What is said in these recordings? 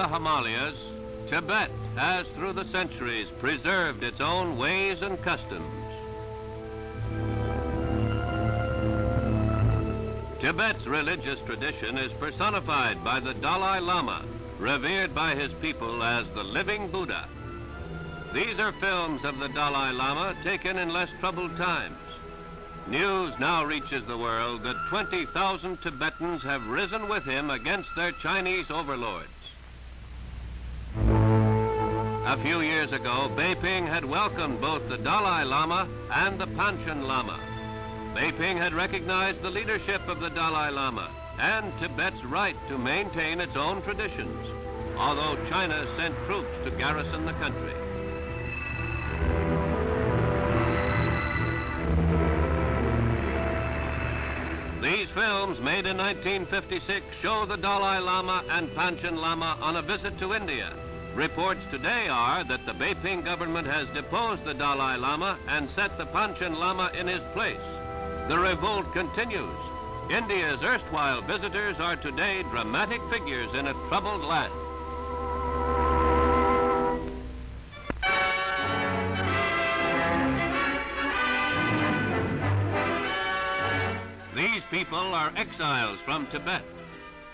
the Himalayas, Tibet has, through the centuries, preserved its own ways and customs. Tibet's religious tradition is personified by the Dalai Lama, revered by his people as the living Buddha. These are films of the Dalai Lama taken in less troubled times. News now reaches the world that 20,000 Tibetans have risen with him against their Chinese overlords. A few years ago, Beiping had welcomed both the Dalai Lama and the Panchen Lama. Beiping had recognized the leadership of the Dalai Lama and Tibet's right to maintain its own traditions, although China sent troops to garrison the country. These films, made in 1956, show the Dalai Lama and Panchen Lama on a visit to India. Reports today are that the Beiping government has deposed the Dalai Lama and set the Panchen Lama in his place. The revolt continues. India's erstwhile visitors are today dramatic figures in a troubled land. These people are exiles from Tibet.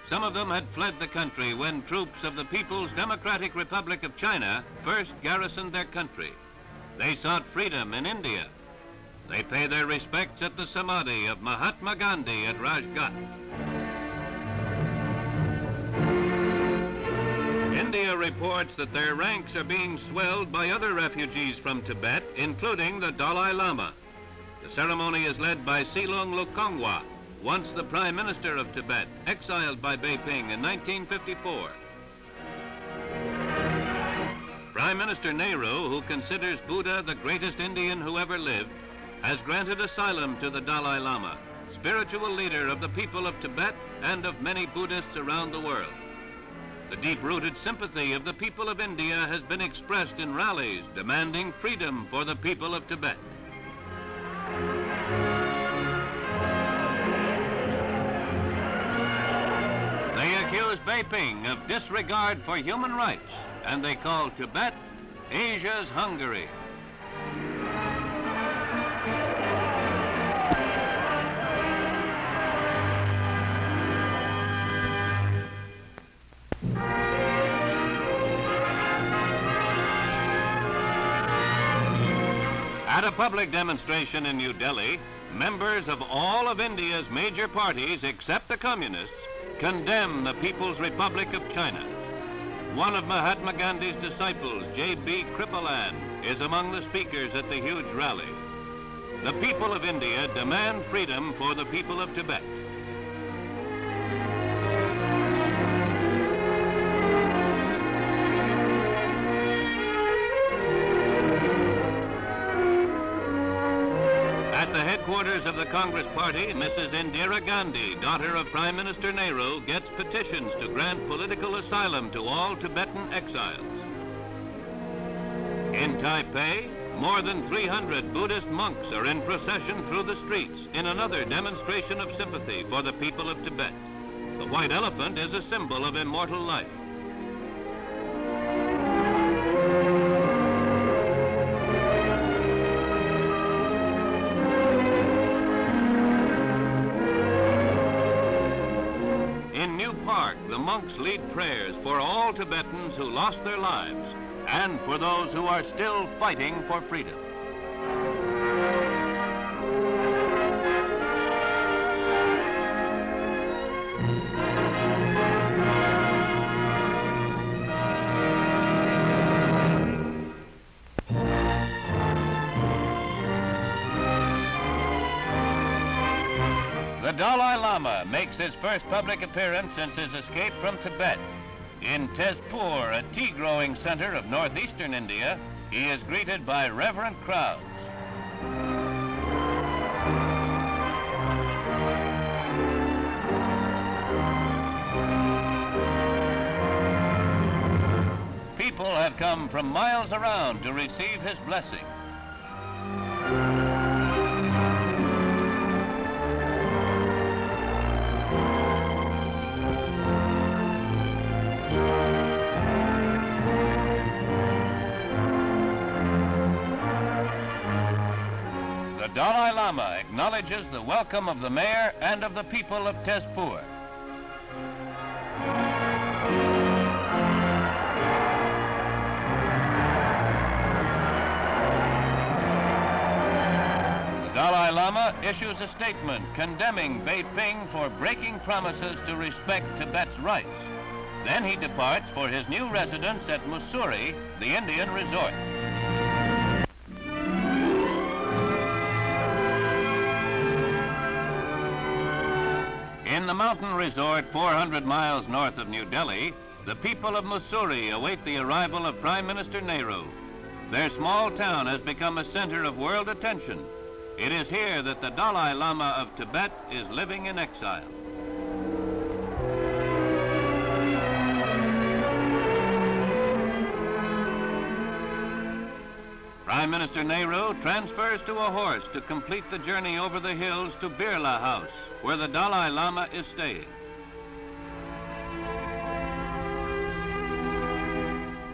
Some of them had fled the country when troops of the People's Democratic Republic of China first garrisoned their country. They sought freedom in India. They pay their respects at the Samadhi of Mahatma Gandhi at Rajghat. India reports that their ranks are being swelled by other refugees from Tibet, including the Dalai Lama. The ceremony is led by Silong Lukongwa, once the Prime Minister of Tibet, exiled by Beiping in 1954. Prime Minister Nehru, who considers Buddha the greatest Indian who ever lived, has granted asylum to the Dalai Lama, spiritual leader of the people of Tibet and of many Buddhists around the world. The deep-rooted sympathy of the people of India has been expressed in rallies demanding freedom for the people of Tibet. They accuse Beiping of disregard for human rights, and they call Tibet Asia's Hungary. At a public demonstration in New Delhi, members of all of India's major parties, except the Communists, condemn the People's Republic of China. One of Mahatma Gandhi's disciples, J.B. Kripalan, is among the speakers at the huge rally. The people of India demand freedom for the people of Tibet. At the headquarters of the Congress Party, Mrs. Indira Gandhi, daughter of Prime Minister Nehru, gets petitions to grant political asylum to all Tibetan exiles. In Taipei, more than 300 Buddhist monks are in procession through the streets in another demonstration of sympathy for the people of Tibet. The white elephant is a symbol of immortal life. The monks lead prayers for all Tibetans who lost their lives and for those who are still fighting for freedom. The Dalai Lama makes his first public appearance since his escape from Tibet. In Tezpur, a tea-growing center of northeastern India, he is greeted by reverent crowds. People have come from miles around to receive his blessing. Dalai Lama acknowledges the welcome of the mayor and of the people of Tezpur. The Dalai Lama issues a statement condemning Beiping for breaking promises to respect Tibet's rights. Then he departs for his new residence at Mussoorie, the Indian resort. In the mountain resort 400 miles north of New Delhi, the people of Mussoorie await the arrival of Prime Minister Nehru. Their small town has become a center of world attention. It is here that the Dalai Lama of Tibet is living in exile. Prime Minister Nehru transfers to a horse to complete the journey over the hills to Birla House, where the Dalai Lama is staying.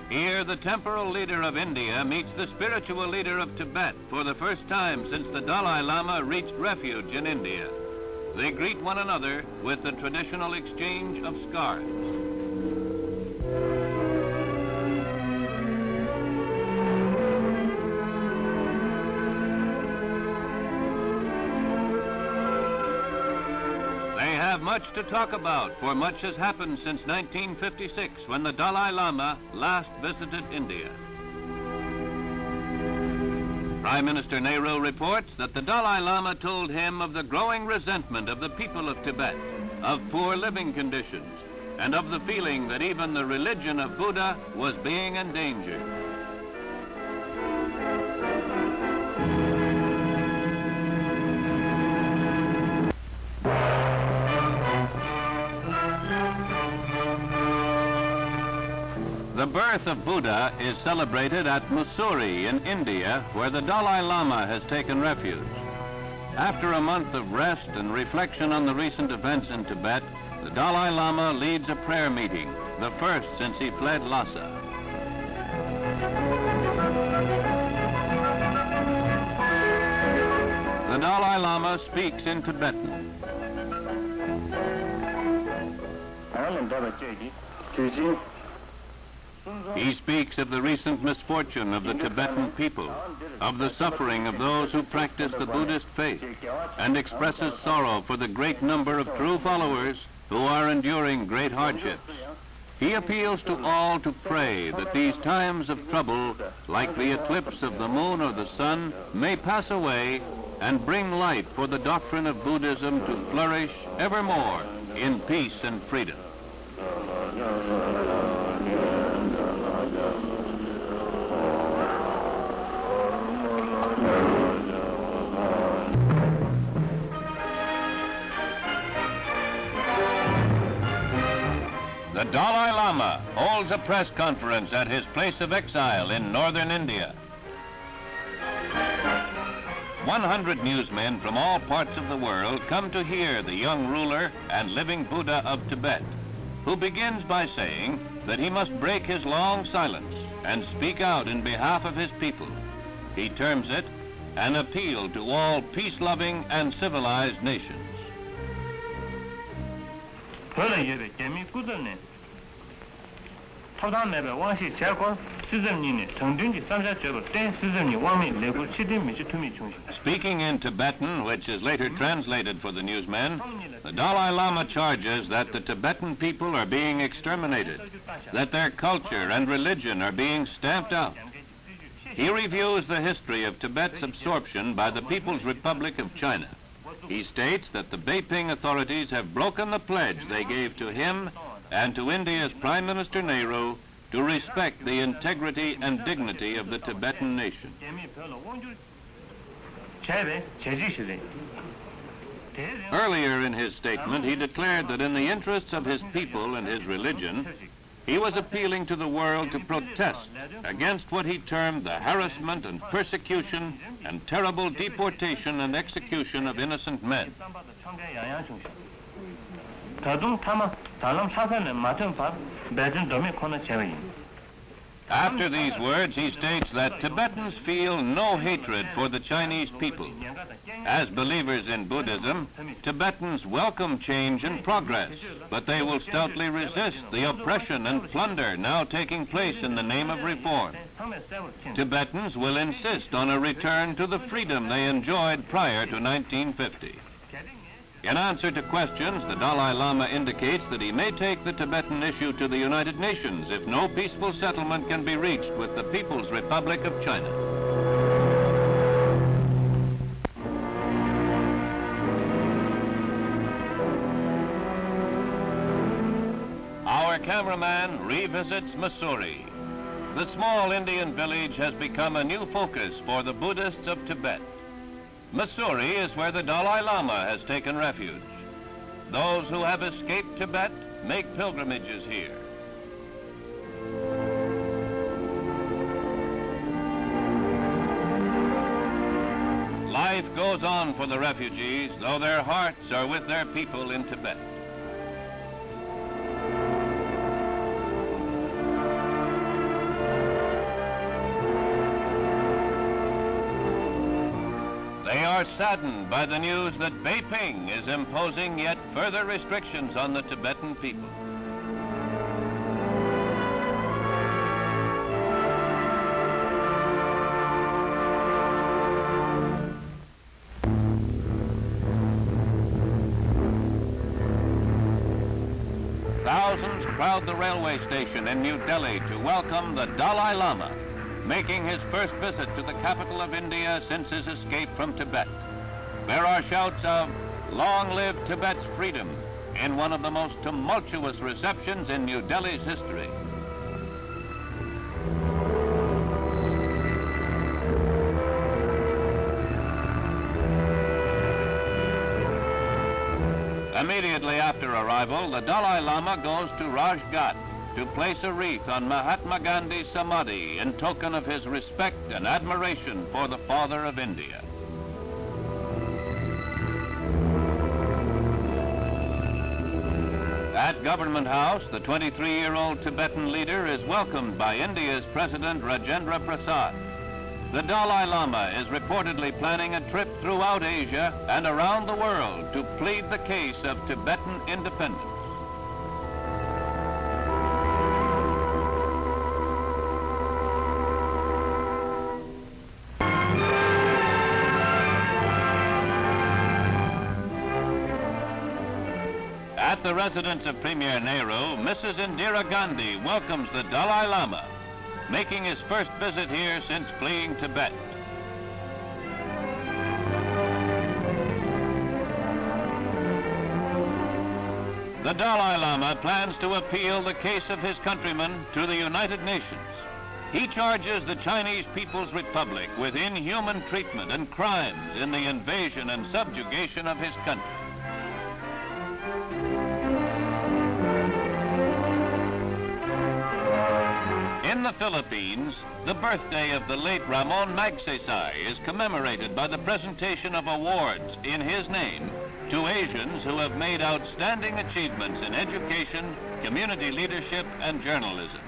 Here, the temporal leader of India meets the spiritual leader of Tibet for the first time since the Dalai Lama reached refuge in India. They greet one another with the traditional exchange of scarves. They have much to talk about, for much has happened since 1956, when the Dalai Lama last visited India. Prime Minister Nehru reports that the Dalai Lama told him of the growing resentment of the people of Tibet, of poor living conditions, and of the feeling that even the religion of Buddha was being endangered. The birth of Buddha is celebrated at Mussoorie in India, where the Dalai Lama has taken refuge. After a month of rest and reflection on the recent events in Tibet, the Dalai Lama leads a prayer meeting, the first since he fled Lhasa. The Dalai Lama speaks in Tibetan. He speaks of the recent misfortune of the Tibetan people, of the suffering of those who practice the Buddhist faith, and expresses sorrow for the great number of true followers who are enduring great hardships. He appeals to all to pray that these times of trouble, like the eclipse of the moon or the sun, may pass away and bring light for the doctrine of Buddhism to flourish evermore in peace and freedom. The Dalai Lama holds a press conference at his place of exile in northern India. 100 newsmen from all parts of the world come to hear the young ruler and living Buddha of Tibet, who begins by saying that he must break his long silence and speak out in behalf of his people. He terms it an appeal to all peace-loving and civilized nations. Speaking in Tibetan, which is later translated for the newsmen, the Dalai Lama charges that the Tibetan people are being exterminated, that their culture and religion are being stamped out. He reviews the history of Tibet's absorption by the People's Republic of China. He states that the Beiping authorities have broken the pledge they gave to him and to India's Prime Minister Nehru to respect the integrity and dignity of the Tibetan nation. Earlier in his statement, he declared that in the interests of his people and his religion, he was appealing to the world to protest against what he termed the harassment and persecution and terrible deportation and execution of innocent men. After these words, he states that Tibetans feel no hatred for the Chinese people. As believers in Buddhism, Tibetans welcome change and progress, but they will stoutly resist the oppression and plunder now taking place in the name of reform. Tibetans will insist on a return to the freedom they enjoyed prior to 1950. In answer to questions, the Dalai Lama indicates that he may take the Tibetan issue to the United Nations if no peaceful settlement can be reached with the People's Republic of China. Our cameraman revisits Mussoorie. The small Indian village has become a new focus for the Buddhists of Tibet. Mussoorie is where the Dalai Lama has taken refuge. Those who have escaped Tibet make pilgrimages here. Life goes on for the refugees, though their hearts are with their people in Tibet. They are saddened by the news that Beiping is imposing yet further restrictions on the Tibetan people. Thousands crowd the railway station in New Delhi to welcome the Dalai Lama, making his first visit to the capital of India since his escape from Tibet. There are shouts of "Long live Tibet's freedom" in one of the most tumultuous receptions in New Delhi's history. Immediately after arrival, the Dalai Lama goes to Rajghat to place a wreath on Mahatma Gandhi's Samadhi in token of his respect and admiration for the father of India. At Government House, the 23-year-old Tibetan leader is welcomed by India's President Rajendra Prasad. The Dalai Lama is reportedly planning a trip throughout Asia and around the world to plead the case of Tibetan independence. At the residence of Premier Nehru, Mrs. Indira Gandhi welcomes the Dalai Lama, making his first visit here since fleeing Tibet. The Dalai Lama plans to appeal the case of his countrymen to the United Nations. He charges the Chinese People's Republic with inhuman treatment and crimes in the invasion and subjugation of his country. In the Philippines, the birthday of the late Ramon Magsaysay is commemorated by the presentation of awards in his name to Asians who have made outstanding achievements in education, community leadership, and journalism.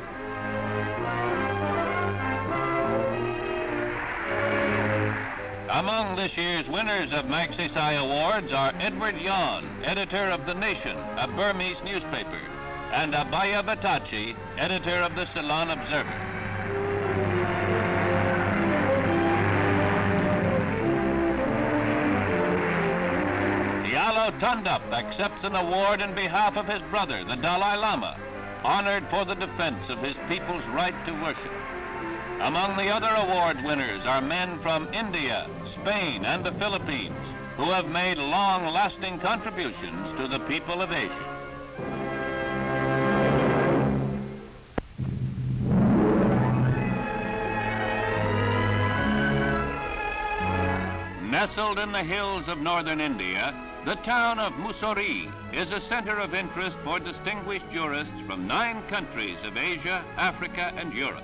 Among this year's winners of Magsaysay Awards are Edward Yon, editor of The Nation, a Burmese newspaper, and Abaya Batachi, editor of the Ceylon Observer. Yalo Tundup accepts an award in behalf of his brother, the Dalai Lama, honored for the defense of his people's right to worship. Among the other award winners are men from India, Spain, and the Philippines, who have made long-lasting contributions to the people of Asia. Nestled in the hills of northern India, the town of Mussoorie is a center of interest for distinguished jurists from 9 countries of Asia, Africa, and Europe.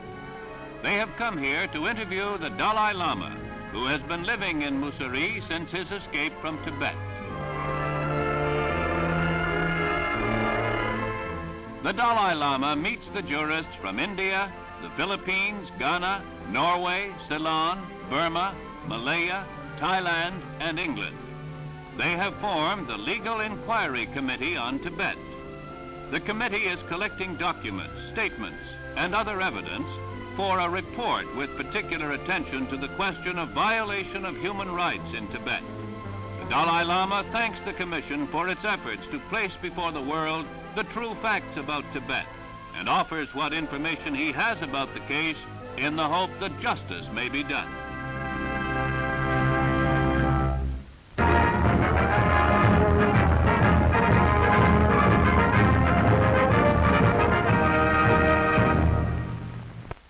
They have come here to interview the Dalai Lama, who has been living in Mussoorie since his escape from Tibet. The Dalai Lama meets the jurists from India, the Philippines, Ghana, Norway, Ceylon, Burma, Malaya, Thailand, and England. They have formed the Legal Inquiry Committee on Tibet. The committee is collecting documents, statements, and other evidence for a report with particular attention to the question of violation of human rights in Tibet. The Dalai Lama thanks the Commission for its efforts to place before the world the true facts about Tibet and offers what information he has about the case in the hope that justice may be done.